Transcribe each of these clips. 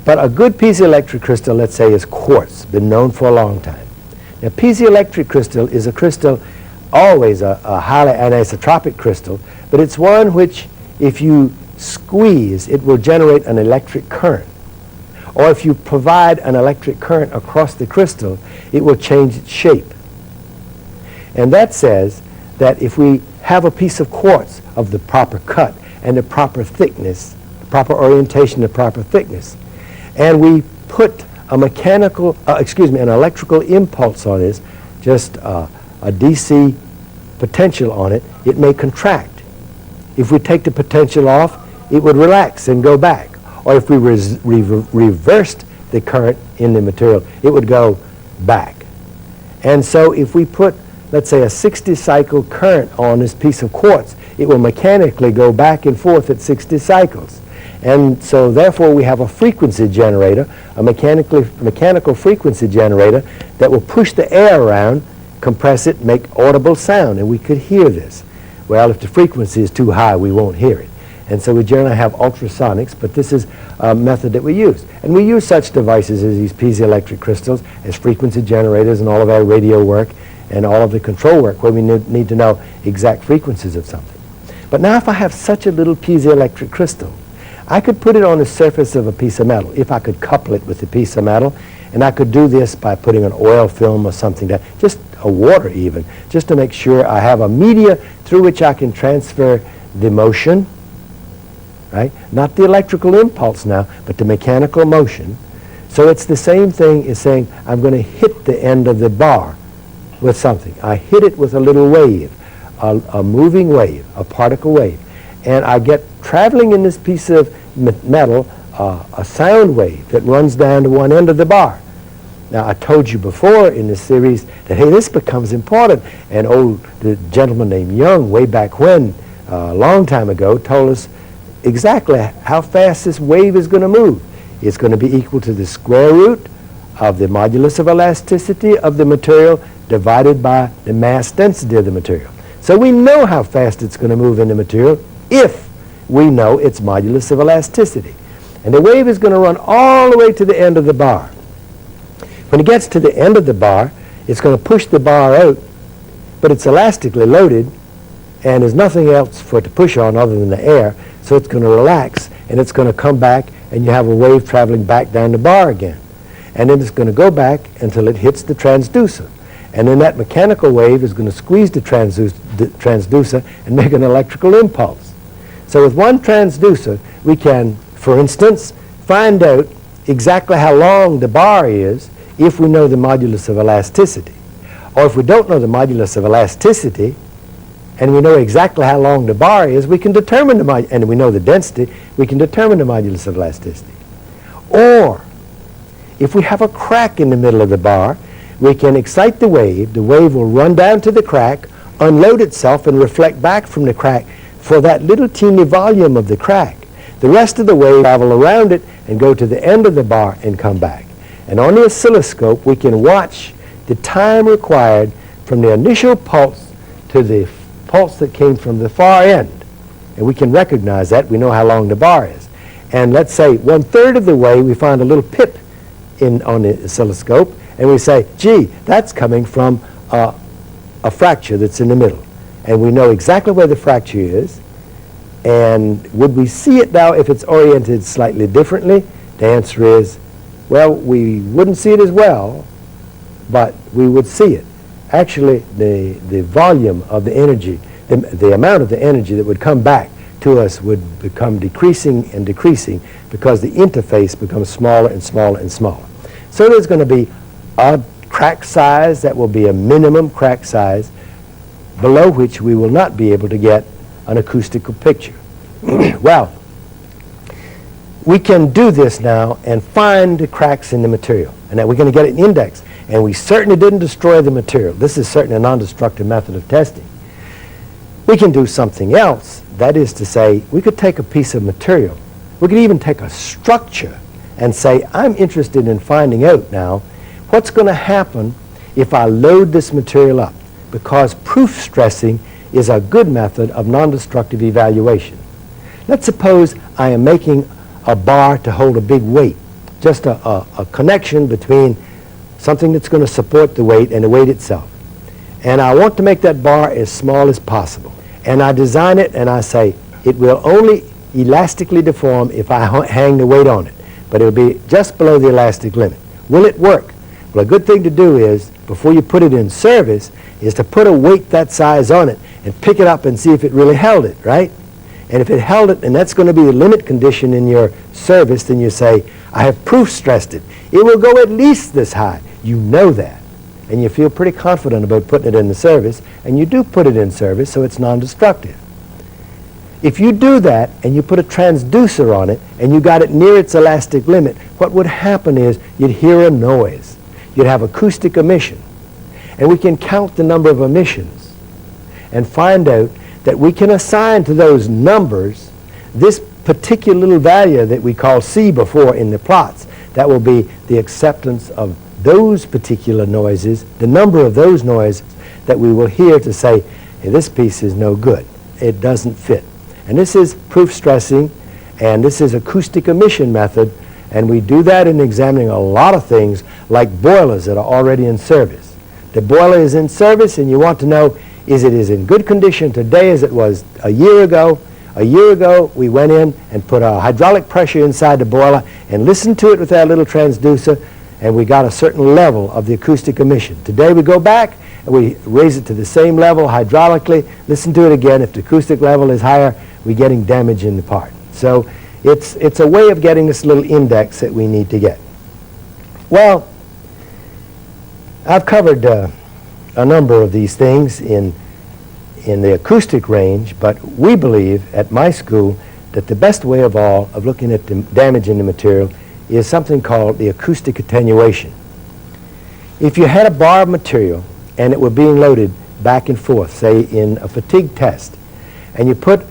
But a good piezoelectric crystal, let's say, is quartz, been known for a long time. Now, piezoelectric crystal is a crystal, always a highly anisotropic crystal, but it's one which, if you squeeze, it will generate an electric current. Or if you provide an electric current across the crystal, it will change its shape. And that says that if we have a piece of quartz of the proper cut and the proper thickness, the proper orientation, the proper thickness, and we put an electrical impulse on this, just a DC potential on it, it may contract. If we take the potential off, it would relax and go back. Or if we reversed the current in the material, it would go back. And so if we put, let's say, a 60 cycle current on this piece of quartz, it will mechanically go back and forth at 60 cycles. And so therefore we have a frequency generator, a mechanical frequency generator that will push the air around, compress it, make audible sound, and we could hear this. Well, if the frequency is too high, we won't hear it. And so we generally have ultrasonics, but this is a method that we use. And we use such devices as these piezoelectric crystals as frequency generators in all of our radio work and all of the control work where we need to know exact frequencies of something. But now if I have such a little piezoelectric crystal, I could put it on the surface of a piece of metal, if I could couple it with a piece of metal, and I could do this by putting an oil film or something down, just a water even, just to make sure I have a media through which I can transfer the motion, right? Not the electrical impulse now, but the mechanical motion. So it's the same thing as saying I'm going to hit the end of the bar with something. I hit it with a little wave, a moving wave, a particle wave, and I get traveling in this piece of metal a sound wave that runs down to one end of the bar. Now, I told you before in this series that, hey, this becomes important. And the gentleman named Young, way back when, a long time ago, told us exactly how fast this wave is going to move. It's going to be equal to the square root of the modulus of elasticity of the material divided by the mass density of the material. So we know how fast it's going to move in the material if we know its modulus of elasticity. And the wave is going to run all the way to the end of the bar. When it gets to the end of the bar, it's going to push the bar out, but it's elastically loaded, and there's nothing else for it to push on other than the air, so it's going to relax, and it's going to come back, and you have a wave traveling back down the bar again. And then it's going to go back until it hits the transducer. And then that mechanical wave is going to squeeze the transducer and make an electrical impulse. So with one transducer, we can, for instance, find out exactly how long the bar is if we know the modulus of elasticity. Or if we don't know the modulus of elasticity, and we know exactly how long the bar is, we can determine and we know the density, we can determine the modulus of elasticity. Or, if we have a crack in the middle of the bar, we can excite the wave will run down to the crack, unload itself, and reflect back from the crack for that little teeny volume of the crack. The rest of the wave travel around it and go to the end of the bar and come back. And on the oscilloscope, we can watch the time required from the initial pulse to the pulse that came from the far end. And we can recognize that. We know how long the bar is. And let's say 1/3 of the way, we find a little pip on the oscilloscope, and we say, gee, that's coming from a fracture that's in the middle. And we know exactly where the fracture is. And would we see it now if it's oriented slightly differently? The answer is, well, we wouldn't see it as well, but we would see it. Actually, the volume of the energy, the amount of the energy that would come back to us would become decreasing and decreasing because the interface becomes smaller and smaller and smaller. So there's going to be a crack size that will be a minimum crack size below which we will not be able to get an acoustical picture. Well, we can do this now and find the cracks in the material, and that we're going to get an index. And we certainly didn't destroy the material. This is certainly a non-destructive method of testing. We can do something else. That is to say, we could take a piece of material. We could even take a structure and say, I'm interested in finding out now what's going to happen if I load this material up, because proof stressing is a good method of non-destructive evaluation. Let's suppose I am making a bar to hold a big weight, just a connection between something that's going to support the weight and the weight itself. And I want to make that bar as small as possible. And I design it and I say, it will only elastically deform if I hang the weight on it. But it'll be just below the elastic limit. Will it work? Well, a good thing to do is, before you put it in service, is to put a weight that size on it and pick it up and see if it really held it, right? And if it held it, and that's going to be the limit condition in your service, then you say, I have proof stressed it. It will go at least this high. You know that. And you feel pretty confident about putting it in the service, and you do put it in service, so it's non-destructive. If you do that, and you put a transducer on it, and you got it near its elastic limit, what would happen is you'd hear a noise. You'd have acoustic emission. And we can count the number of emissions and find out that we can assign to those numbers this particular little value that we call C before in the plots. That will be the acceptance of those particular noises, the number of those noises that we will hear to say, hey, this piece is no good. It doesn't fit. And this is proof stressing, and this is acoustic emission method, and we do that in examining a lot of things like boilers that are already in service. The boiler is in service, and you want to know, is it in good condition today as it was a year ago? A year ago, we went in and put a hydraulic pressure inside the boiler and listened to it with our little transducer, and we got a certain level of the acoustic emission. Today we go back and we raise it to the same level hydraulically, listen to it again. If the acoustic level is higher, we're getting damage in the part. So it's a way of getting this little index that we need to get. Well, I've covered a number of these things in the acoustic range, but we believe at my school that the best way of all of looking at the damage in the material is something called the acoustic attenuation. If you had a bar of material and it were being loaded back and forth, say in a fatigue test, and you put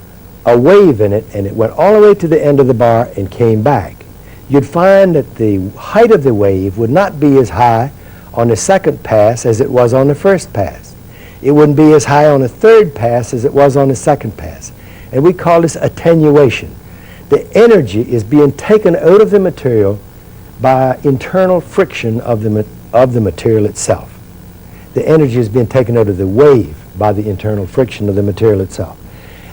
a wave in it and it went all the way to the end of the bar and came back, you'd find that the height of the wave would not be as high on the second pass as it was on the first pass. It wouldn't be as high on the third pass as it was on the second pass. And we call this attenuation. The energy is being taken out of the material by internal friction of the material itself. The energy is being taken out of the wave by the internal friction of the material itself.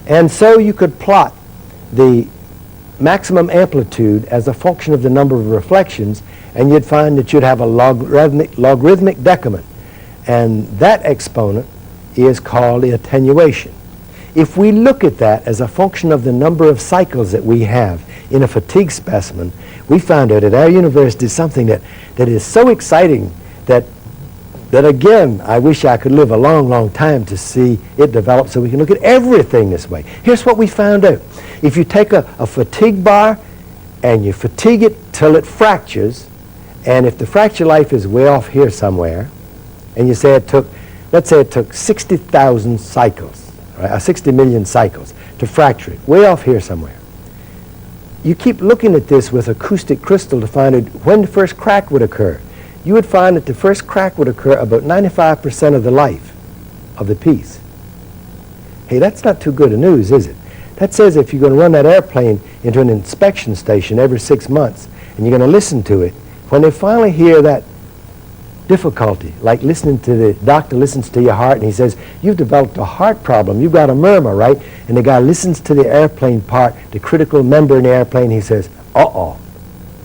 And so you could plot the maximum amplitude as a function of the number of reflections, and you'd find that you'd have a logarithmic decrement. And that exponent is called the attenuation. If we look at that as a function of the number of cycles that we have in a fatigue specimen, we found out at our university something that is so exciting that again, I wish I could live a long, long time to see it develop so we can look at everything this way. Here's what we found out. If you take a fatigue bar and you fatigue it till it fractures, and if the fracture life is way off here somewhere, and you say it took, let's say it took 60,000 cycles, right, 60 million cycles to fracture it, way off here somewhere. You keep looking at this with acoustic crystal to find out when the first crack would occur. You would find that the first crack would occur about 95% of the life of the piece. Hey, that's not too good of news, is it? That says if you're going to run that airplane into an inspection station every 6 months and you're going to listen to it, when they finally hear that difficulty, like listening to the doctor listens to your heart and he says, you've developed a heart problem, you've got a murmur, right? And the guy listens to the airplane part, the critical member in the airplane, he says, uh-oh,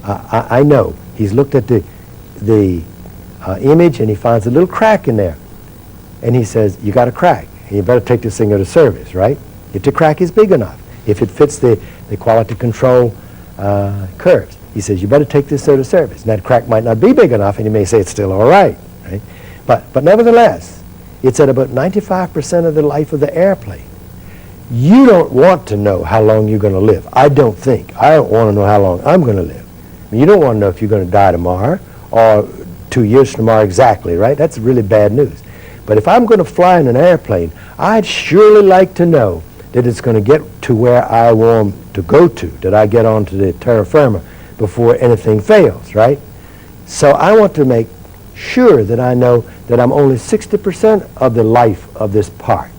I know. He's looked at the image and he finds a little crack in there. And he says, you got a crack. You better take this thing out of service, right? If the crack is big enough, if it fits the quality control curves. He says, you better take this out of service. And that crack might not be big enough, and you may say it's still all right, right? But nevertheless, it's at about 95% of the life of the airplane. You don't want to know how long you're going to live. I don't think. I don't want to know how long I'm going to live. I mean, you don't want to know if you're going to die tomorrow or 2 years from tomorrow exactly, right? That's really bad news. But if I'm going to fly in an airplane, I'd surely like to know that it's going to get to where I want to go to, that I get onto the terra firma before anything fails, right? So I want to make sure that I know that I'm only 60% of the life of this part.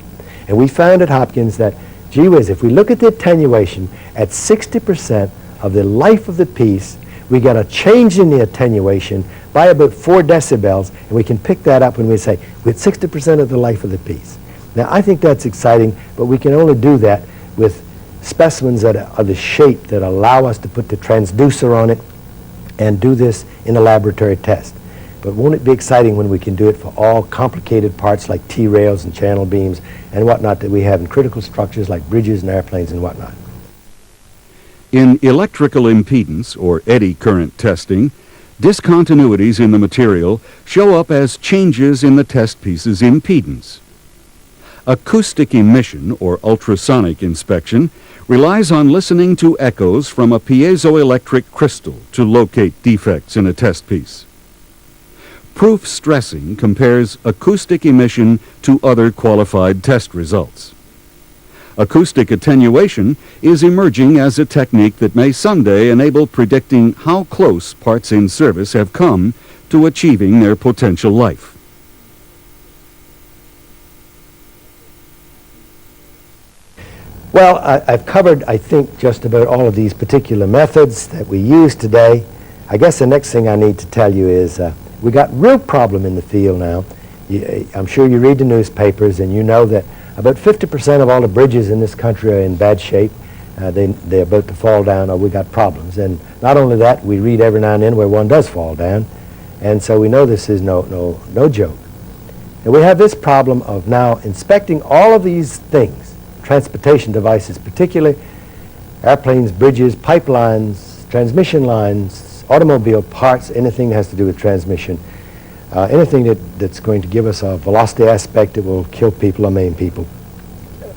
And we found at Hopkins that, gee whiz, if we look at the attenuation at 60% of the life of the piece, we get a change in the attenuation by about 4 decibels, and we can pick that up when we say, with 60% of the life of the piece. Now, I think that's exciting, but we can only do that with specimens that are the shape that allow us to put the transducer on it and do this in a laboratory test. But won't it be exciting when we can do it for all complicated parts like T-rails and channel beams and whatnot that we have in critical structures like bridges and airplanes and whatnot. In electrical impedance, or eddy current testing, discontinuities in the material show up as changes in the test piece's impedance. Acoustic emission, or ultrasonic inspection, relies on listening to echoes from a piezoelectric crystal to locate defects in a test piece. Proof stressing compares acoustic emission to other qualified test results. Acoustic attenuation is emerging as a technique that may someday enable predicting how close parts in service have come to achieving their potential life. Well, I've covered, I think, just about all of these particular methods that we use today. I guess the next thing I need to tell you is we got real problem in the field now. I'm sure you read the newspapers and you know that about 50% of all the bridges in this country are in bad shape. They're about to fall down, or we got problems. And not only that, we read every now and then where one does fall down. And so we know this is no joke. And we have this problem of now inspecting all of these things, transportation devices particularly, airplanes, bridges, pipelines, transmission lines, automobile parts, anything that has to do with transmission, anything that's going to give us a velocity aspect that will kill people or maim people.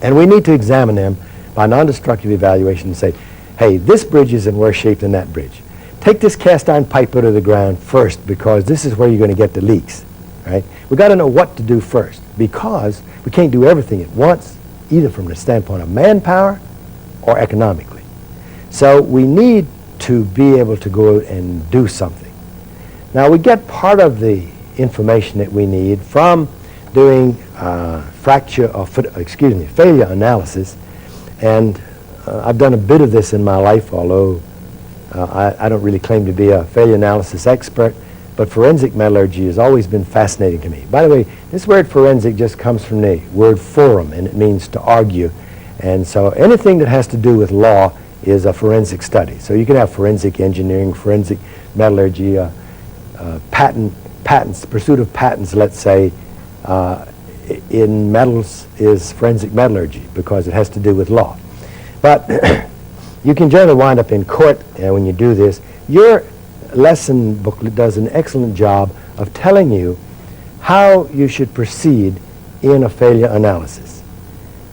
And we need to examine them by non-destructive evaluation and say, hey, this bridge is in worse shape than that bridge. Take this cast iron pipe out of the ground first, because this is where you're going to get the leaks, right? We've got to know what to do first, because we can't do everything at once, either from the standpoint of manpower or economically. So we need to be able to go out and do something. Now, we get part of the information that we need from doing failure analysis, and I've done a bit of this in my life, although I don't really claim to be a failure analysis expert, but forensic metallurgy has always been fascinating to me. By the way, this word forensic just comes from the word forum, and it means to argue. And so anything that has to do with law is a forensic study. So you can have forensic engineering, forensic metallurgy, patents, pursuit of patents, let's say, in metals is forensic metallurgy because it has to do with law. But you can generally wind up in court when you do this. Your lesson booklet does an excellent job of telling you how you should proceed in a failure analysis.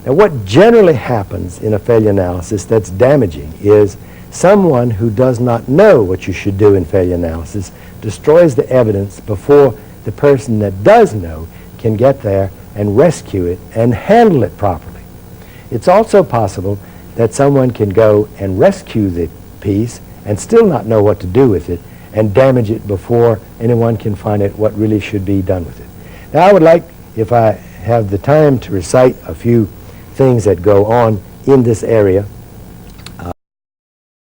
Now, what generally happens in a failure analysis that's damaging is someone who does not know what you should do in failure analysis destroys the evidence before the person that does know can get there and rescue it and handle it properly. It's also possible that someone can go and rescue the piece and still not know what to do with it and damage it before anyone can find out what really should be done with it. Now, I would like, if I have the time, to recite a few things that go on in this area.